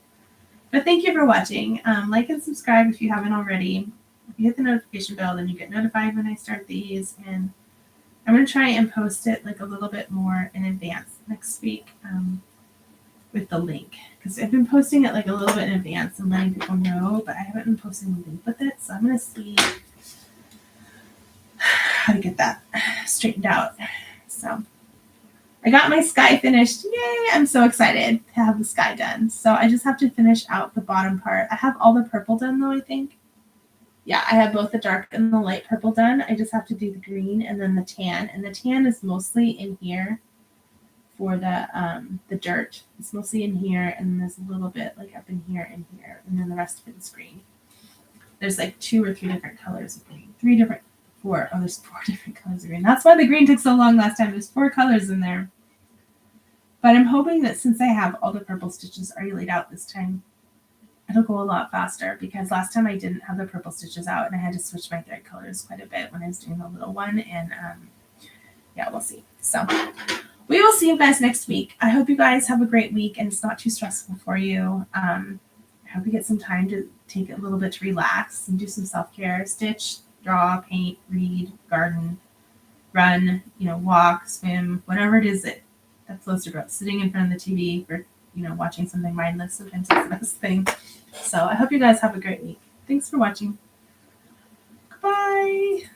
But thank you for watching. Like and subscribe if you haven't already. If you hit the notification bell, then you get notified when I start these. And I'm going to try and post it like a little bit more in advance next week with the link. Because I've been posting it like a little bit in advance and letting people know, but I haven't been posting the link with it. So I'm going to see how to get that straightened out. So I got my sky finished. Yay! I'm so excited to have the sky done. So I just have to finish out the bottom part. I have all the purple done though, I think. Yeah, I have both the dark and the light purple done. I just have to do the green and then the tan. And the tan is mostly in here for the dirt. It's mostly in here, and there's a little bit like up in here and here, and then the rest of it is green. There's like 2 or 3 different colors of green. 4. Oh, there's 4 different colors of green. That's why the green took so long last time. There's 4 colors in there. But I'm hoping that since I have all the purple stitches already laid out this time, it'll go a lot faster, because last time I didn't have the purple stitches out and I had to switch my thread colors quite a bit when I was doing the little one. And yeah, we'll see. So we will see you guys next week. I hope you guys have a great week and it's not too stressful for you. I hope you get some time to take a little bit to relax and do some self-care, stitch, draw, paint, read, garden, run, walk, swim, whatever it is that floats your boat. Sitting in front of the TV for, watching something mindless, sometimes it's the best thing. So I hope you guys have a great week. Thanks for watching. Goodbye.